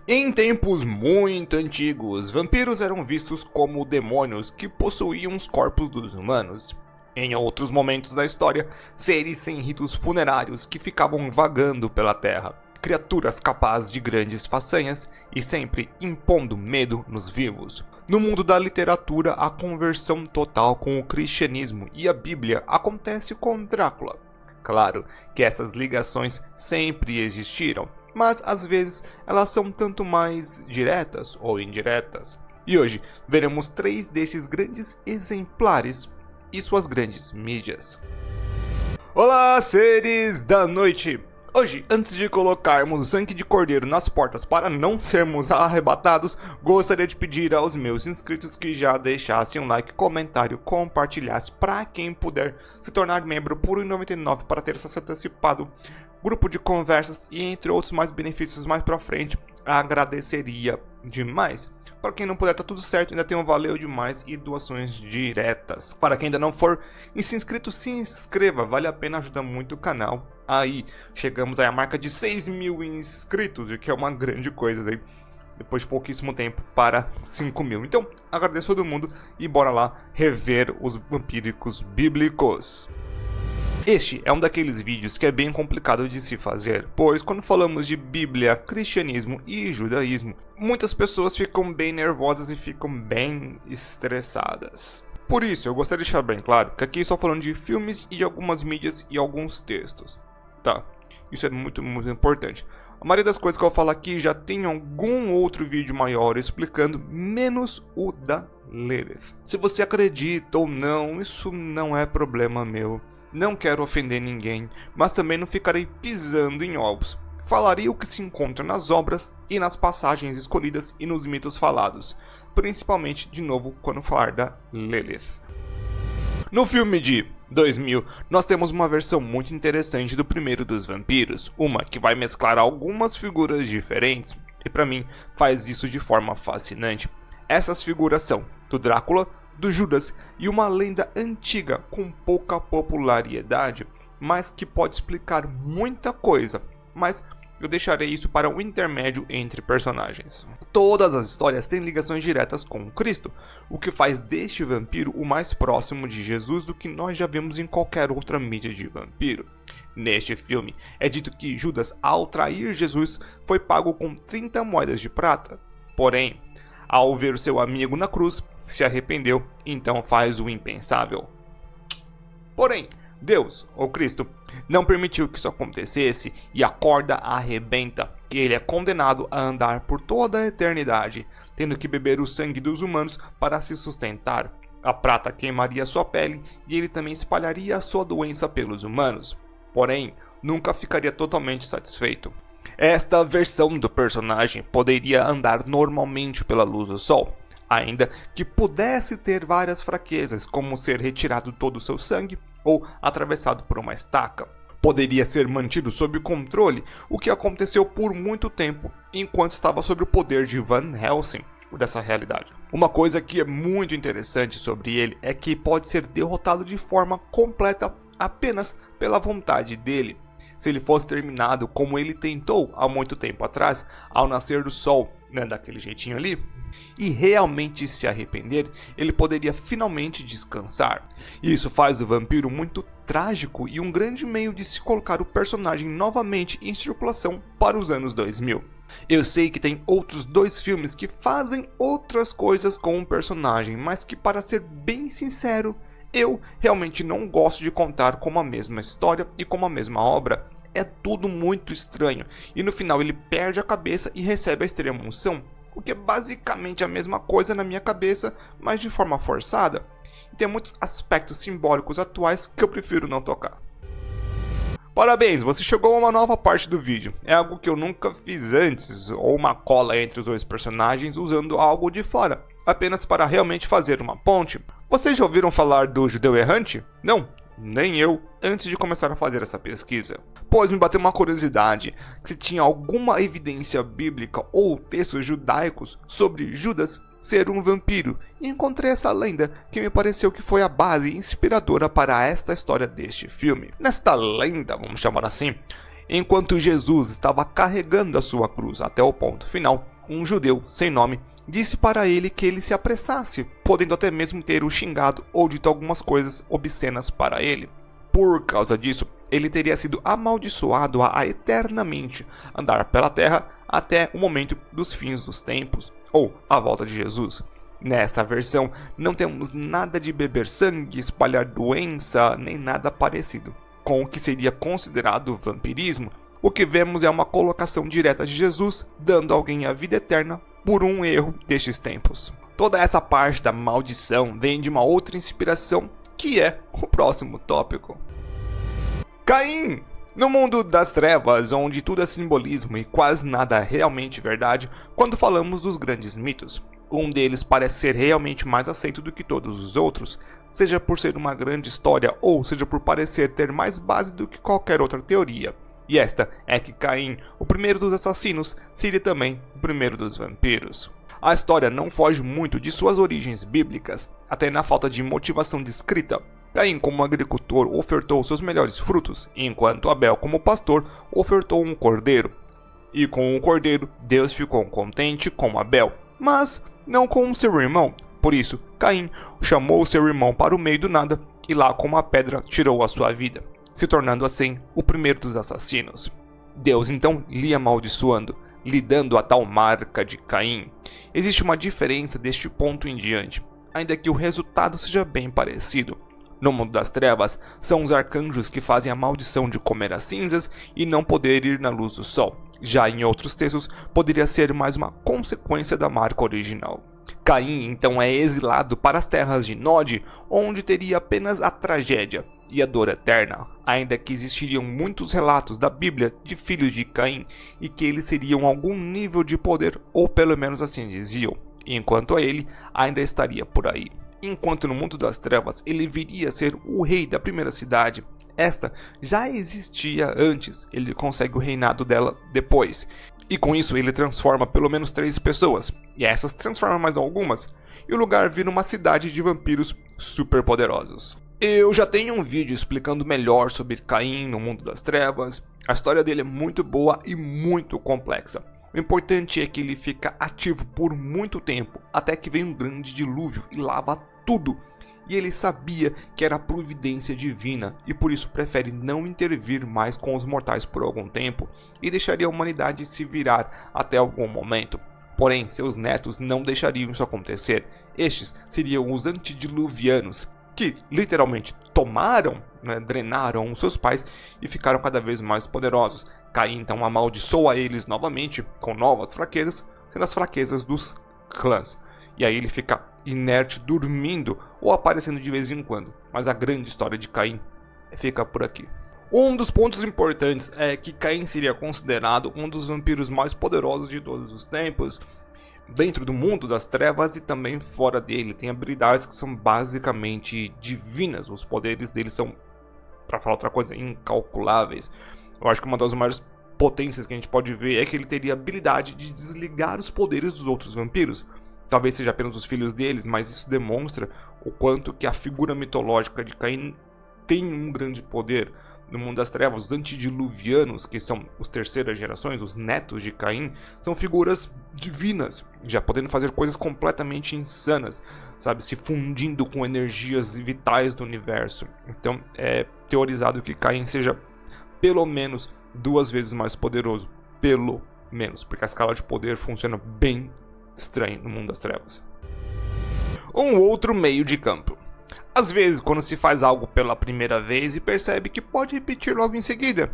Em tempos muito antigos, vampiros eram vistos como demônios que possuíam os corpos dos humanos. Em outros momentos da história, seres sem ritos funerários que ficavam vagando pela terra. Criaturas capazes de grandes façanhas e sempre impondo medo nos vivos. No mundo da literatura, a conversão total com o cristianismo e a Bíblia acontece com Drácula. Claro que essas ligações sempre existiram, mas às vezes elas são tanto mais diretas ou indiretas. E hoje veremos 3 desses grandes exemplares e suas grandes mídias. Olá, seres da noite! Hoje, antes de colocarmos sangue de cordeiro nas portas para não sermos arrebatados, gostaria de pedir aos meus inscritos que já deixassem um like, comentário, compartilhasse para quem puder se tornar membro por R$ 1,99 para ter acesso antecipado, grupo de conversas e entre outros mais benefícios mais pra frente. Agradeceria demais. Para quem não puder, tá tudo certo, ainda tem um valeu demais e doações diretas. Para quem ainda não for inscrito, se inscreva, vale a pena, ajuda muito o canal. Aí, chegamos à marca de 6.000 inscritos, o que é uma grande coisa aí. Depois de pouquíssimo tempo para 5.000. Então, agradeço a todo mundo e bora lá rever os vampíricos bíblicos. Este é um daqueles vídeos que é bem complicado de se fazer, pois quando falamos de Bíblia, cristianismo e judaísmo, muitas pessoas ficam bem nervosas e ficam bem estressadas. Por isso, eu gostaria de deixar bem claro que aqui estou falando de filmes e algumas mídias e alguns textos. Tá, isso é muito importante. A maioria das coisas que eu vou falar aqui já tem algum outro vídeo maior explicando, menos o da Lilith. Se você acredita ou não, isso não é problema meu. Não quero ofender ninguém, mas também não ficarei pisando em ovos. Falarei o que se encontra nas obras e nas passagens escolhidas e nos mitos falados, principalmente, de novo, quando falar da Lilith. No filme de 2000, nós temos uma versão muito interessante do primeiro dos vampiros, uma que vai mesclar algumas figuras diferentes, e para mim faz isso de forma fascinante. Essas figuras são do Drácula, do Judas e uma lenda antiga com pouca popularidade, mas que pode explicar muita coisa, mas eu deixarei isso para um intermédio entre personagens. Todas as histórias têm ligações diretas com Cristo, o que faz deste vampiro o mais próximo de Jesus do que nós já vemos em qualquer outra mídia de vampiro. Neste filme, é dito que Judas, ao trair Jesus, foi pago com 30 moedas de prata. Porém, ao ver seu amigo na cruz, se arrependeu, então faz o impensável. Porém, Deus, ou Cristo, não permitiu que isso acontecesse e a corda arrebenta, e ele é condenado a andar por toda a eternidade, tendo que beber o sangue dos humanos para se sustentar. A prata queimaria sua pele e ele também espalharia a sua doença pelos humanos. Porém, nunca ficaria totalmente satisfeito. Esta versão do personagem poderia andar normalmente pela luz do sol, ainda que pudesse ter várias fraquezas, como ser retirado todo o seu sangue ou atravessado por uma estaca. Poderia ser mantido sob controle, o que aconteceu por muito tempo, enquanto estava sob o poder de Van Helsing dessa realidade. Uma coisa que é muito interessante sobre ele é que pode ser derrotado de forma completa apenas pela vontade dele. Se ele fosse terminado como ele tentou há muito tempo atrás, ao nascer do sol, daquele jeitinho ali, e realmente se arrepender, ele poderia finalmente descansar. Isso faz o vampiro muito trágico e um grande meio de se colocar o personagem novamente em circulação para os anos 2000. Eu sei que tem outros 2 filmes que fazem outras coisas com o personagem, mas que, para ser bem sincero, eu realmente não gosto de contar como a mesma história e como a mesma obra. É tudo muito estranho, e no final ele perde a cabeça e recebe a extrema unção, o que é basicamente a mesma coisa na minha cabeça, mas de forma forçada. E tem muitos aspectos simbólicos atuais que eu prefiro não tocar. Parabéns, você chegou a uma nova parte do vídeo. É algo que eu nunca fiz antes, ou uma cola entre os 2 personagens usando algo de fora, apenas para realmente fazer uma ponte. Vocês já ouviram falar do judeu errante? Não, nem eu, antes de começar a fazer essa pesquisa. Pois me bateu uma curiosidade, que se tinha alguma evidência bíblica ou textos judaicos sobre Judas ser um vampiro, e encontrei essa lenda que me pareceu que foi a base inspiradora para esta história deste filme. Nesta lenda, vamos chamar assim, enquanto Jesus estava carregando a sua cruz até o ponto final, um judeu sem nome, disse para ele que ele se apressasse, podendo até mesmo ter o xingado ou dito algumas coisas obscenas para ele. Por causa disso, ele teria sido amaldiçoado a eternamente andar pela terra até o momento dos fins dos tempos, ou a volta de Jesus. Nessa versão, não temos nada de beber sangue, espalhar doença, nem nada parecido com o que seria considerado vampirismo. O que vemos é uma colocação direta de Jesus, dando a alguém a vida eterna por um erro destes tempos. Toda essa parte da maldição vem de uma outra inspiração, que é o próximo tópico. Caim! No mundo das trevas, onde tudo é simbolismo e quase nada é realmente verdade, quando falamos dos grandes mitos, um deles parece ser realmente mais aceito do que todos os outros, seja por ser uma grande história ou seja por parecer ter mais base do que qualquer outra teoria. E esta é que Caim, o primeiro dos assassinos, seria também o primeiro dos vampiros. A história não foge muito de suas origens bíblicas, até na falta de motivação descrita. Caim, como agricultor, ofertou seus melhores frutos, enquanto Abel, como pastor, ofertou um cordeiro. E com o cordeiro, Deus ficou contente com Abel, mas não com seu irmão. Por isso, Caim chamou seu irmão para o meio do nada e lá com uma pedra tirou a sua vida, se tornando assim o primeiro dos assassinos. Deus então lhe amaldiçoando, lhe dando a tal marca de Caim. Existe uma diferença deste ponto em diante, ainda que o resultado seja bem parecido. No mundo das trevas, são os arcanjos que fazem a maldição de comer as cinzas e não poder ir na luz do sol. Já em outros textos, poderia ser mais uma consequência da marca original. Caim então é exilado para as terras de Nod, onde teria apenas a tragédia e a dor eterna, ainda que existiriam muitos relatos da Bíblia de filhos de Caim e que eles seriam algum nível de poder, ou pelo menos assim diziam, enquanto a ele ainda estaria por aí. Enquanto no mundo das trevas ele viria a ser o rei da primeira cidade, esta já existia antes, ele consegue o reinado dela depois. E com isso ele transforma pelo menos 3 pessoas, e essas transformam mais algumas, e o lugar vira uma cidade de vampiros super poderosos. Eu já tenho um vídeo explicando melhor sobre Caim no mundo das trevas, a história dele é muito boa e muito complexa. O importante é que ele fica ativo por muito tempo, até que vem um grande dilúvio e lava tudo. E ele sabia que era a providência divina e por isso prefere não intervir mais com os mortais por algum tempo e deixaria a humanidade se virar até algum momento. Porém, seus netos não deixariam isso acontecer. Estes seriam os antediluvianos, que literalmente tomaram, drenaram os seus pais e ficaram cada vez mais poderosos. Caim então amaldiçoa eles novamente com novas fraquezas, sendo as fraquezas dos clãs. E aí ele fica inerte, dormindo ou aparecendo de vez em quando. Mas a grande história de Caim fica por aqui. Um dos pontos importantes é que Caim seria considerado um dos vampiros mais poderosos de todos os tempos. Dentro do mundo das trevas e também fora dele, tem habilidades que são basicamente divinas. Os poderes dele são, para falar outra coisa, incalculáveis. Eu acho que uma das maiores potências que a gente pode ver é que ele teria a habilidade de desligar os poderes dos outros vampiros. Talvez seja apenas os filhos deles, mas isso demonstra o quanto que a figura mitológica de Caim tem um grande poder. No mundo das trevas, os antediluvianos, que são as terceiras gerações, os netos de Caim, são figuras divinas, já podendo fazer coisas completamente insanas, sabe, se fundindo com energias vitais do universo. Então é teorizado que Caim seja pelo menos 2 vezes mais poderoso, pelo menos, porque a escala de poder funciona bem estranho no mundo das trevas. Um outro meio de campo. Às vezes, quando se faz algo pela primeira vez e percebe que pode repetir logo em seguida.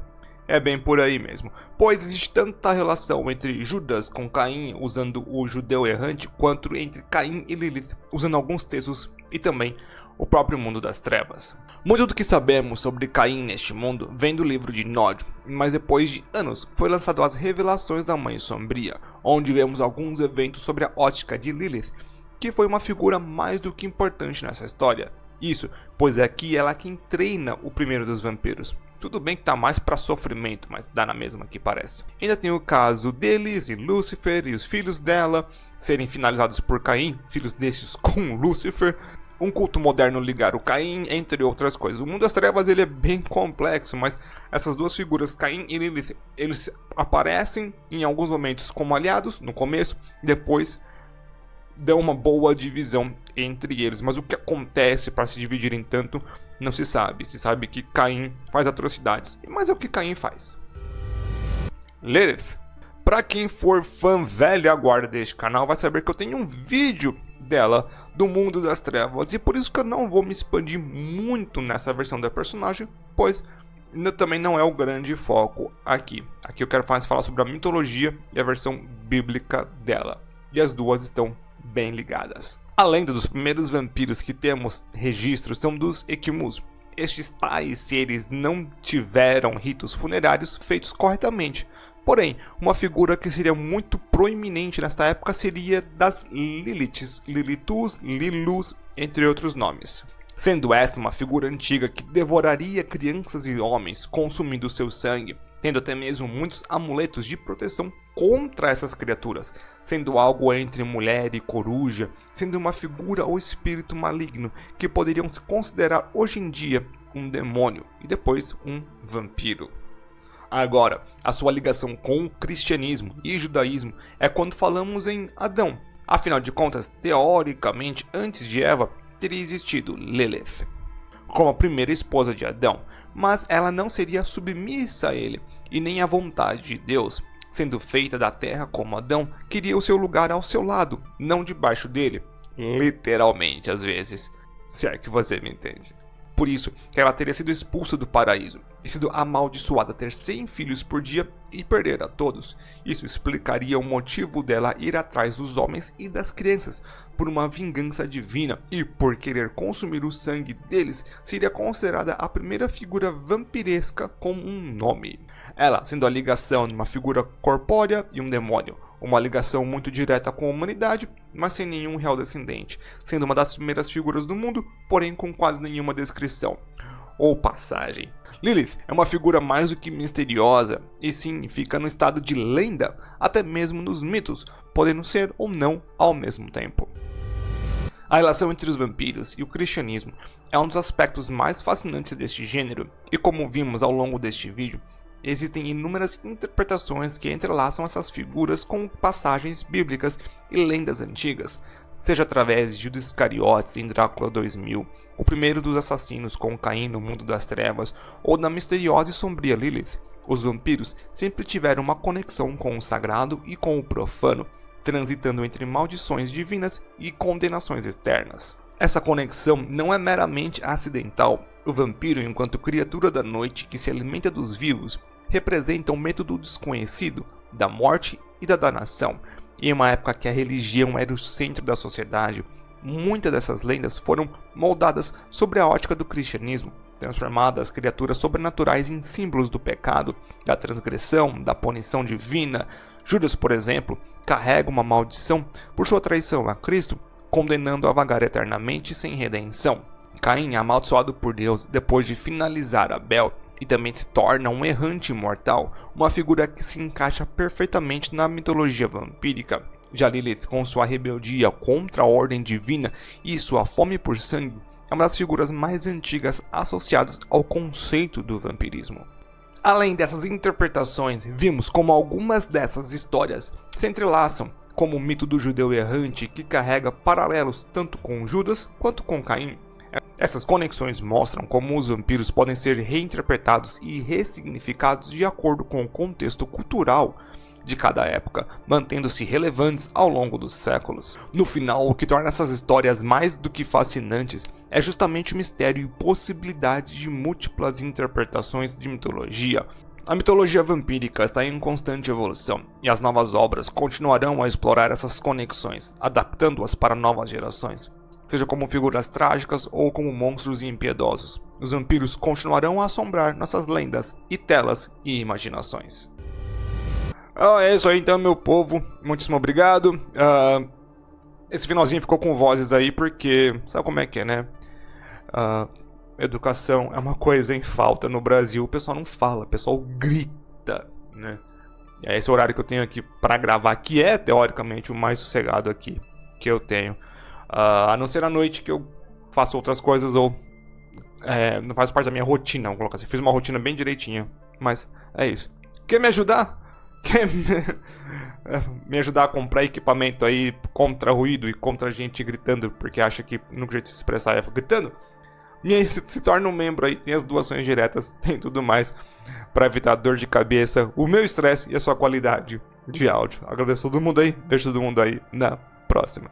É bem por aí mesmo, pois existe tanta relação entre Judas com Caim usando o judeu errante, quanto entre Caim e Lilith usando alguns textos e também o próprio mundo das trevas. Muito do que sabemos sobre Caim neste mundo vem do livro de Nod, mas depois de anos foi lançado as Revelações da Mãe Sombria, onde vemos alguns eventos sobre a ótica de Lilith, que foi uma figura mais do que importante nessa história. Isso, pois é aqui ela quem treina o primeiro dos vampiros. Tudo bem que tá mais pra sofrimento, mas dá na mesma que parece. Ainda tem o caso deles e Lúcifer e os filhos dela serem finalizados por Caim, filhos destes com Lúcifer. um culto moderno ligar o Caim, entre outras coisas. O mundo das trevas ele é bem complexo, mas essas duas figuras, Caim e Lilith, eles aparecem em alguns momentos como aliados, no começo, depois dão uma boa divisão entre eles. Mas o que acontece para se dividirem tanto, não se sabe. Se sabe que Caim faz atrocidades, mas é o que Caim faz. Lilith. Para quem for fã velha guarda deste canal, vai saber que eu tenho um vídeo dela do mundo das trevas, e por isso que eu não vou me expandir muito nessa versão da personagem, pois também não é o grande foco aqui. Aqui eu quero mais falar sobre a mitologia e a versão bíblica dela, e as duas estão bem ligadas. A lenda dos primeiros vampiros que temos registro são dos Equimus. Estes tais seres não tiveram ritos funerários feitos corretamente. Porém, uma figura que seria muito proeminente nesta época seria das Liliths, Lilithus, Lilus, entre outros nomes. Sendo esta uma figura antiga que devoraria crianças e homens, consumindo seu sangue, tendo até mesmo muitos amuletos de proteção contra essas criaturas, sendo algo entre mulher e coruja, sendo uma figura ou espírito maligno que poderiam se considerar hoje em dia um demônio e depois um vampiro. Agora, a sua ligação com o cristianismo e judaísmo é quando falamos em Adão. Afinal de contas, teoricamente, antes de Eva, teria existido Lilith como a primeira esposa de Adão, mas ela não seria submissa a ele e nem à vontade de Deus. Sendo feita da terra como Adão, queria o seu lugar ao seu lado, não debaixo dele, literalmente às vezes, se é que você me entende. Por isso que ela teria sido expulsa do paraíso e sido amaldiçoada a ter 100 filhos por dia e perder a todos. Isso explicaria o motivo dela ir atrás dos homens e das crianças por uma vingança divina, e por querer consumir o sangue deles, seria considerada a primeira figura vampiresca com um nome. Ela sendo a ligação de uma figura corpórea e um demônio, uma ligação muito direta com a humanidade, mas sem nenhum real descendente, sendo uma das primeiras figuras do mundo, porém com quase nenhuma descrição ou passagem. Lilith é uma figura mais do que misteriosa, e sim, fica no estado de lenda, até mesmo nos mitos, podendo ser ou não ao mesmo tempo. A relação entre os vampiros e o cristianismo é um dos aspectos mais fascinantes deste gênero, e como vimos ao longo deste vídeo, existem inúmeras interpretações que entrelaçam essas figuras com passagens bíblicas e lendas antigas, seja através de Judas Iscariotes em Drácula 2000, o primeiro dos assassinos com Caim no mundo das trevas, ou da misteriosa e sombria Lilith. Os vampiros sempre tiveram uma conexão com o sagrado e com o profano, transitando entre maldições divinas e condenações eternas. Essa conexão não é meramente acidental. O vampiro, enquanto criatura da noite que se alimenta dos vivos, representa um método desconhecido da morte e da danação. Em uma época que a religião era o centro da sociedade, muitas dessas lendas foram moldadas sobre a ótica do cristianismo, transformando as criaturas sobrenaturais em símbolos do pecado, da transgressão, da punição divina. Judas, por exemplo, carrega uma maldição por sua traição a Cristo, condenando a vagar eternamente sem redenção. Caim é amaldiçoado por Deus depois de finalizar Abel, e também se torna um errante imortal, uma figura que se encaixa perfeitamente na mitologia vampírica. Já Lilith, com sua rebeldia contra a ordem divina e sua fome por sangue, é uma das figuras mais antigas associadas ao conceito do vampirismo. Além dessas interpretações, vimos como algumas dessas histórias se entrelaçam, como o mito do judeu errante que carrega paralelos tanto com Judas quanto com Caim. Essas conexões mostram como os vampiros podem ser reinterpretados e ressignificados de acordo com o contexto cultural de cada época, mantendo-se relevantes ao longo dos séculos. No final, o que torna essas histórias mais do que fascinantes é justamente o mistério e possibilidade de múltiplas interpretações de mitologia. A mitologia vampírica está em constante evolução, e as novas obras continuarão a explorar essas conexões, adaptando-as para novas gerações. Seja como figuras trágicas ou como monstros impiedosos, os vampiros continuarão a assombrar nossas lendas e telas e imaginações. É isso aí então, meu povo, muitíssimo obrigado. Esse finalzinho ficou com vozes aí porque, sabe como é que é, né? Educação é uma coisa em falta no Brasil, o pessoal não fala, o pessoal grita, né? É esse horário que eu tenho aqui pra gravar, que é teoricamente o mais sossegado aqui que eu tenho. A não ser à noite que eu faço outras coisas ou não faz parte da minha rotina, vamos colocar assim. Fiz uma rotina bem direitinha, mas é isso. Quer me ajudar? Quer me ajudar a comprar equipamento aí contra ruído e contra gente gritando, porque acha que o único jeito de se expressar é gritando? Se torna um membro aí, tem as doações diretas, tem tudo mais para evitar dor de cabeça, o meu estresse e a sua qualidade de áudio. Agradeço todo mundo aí, deixo todo mundo aí na próxima.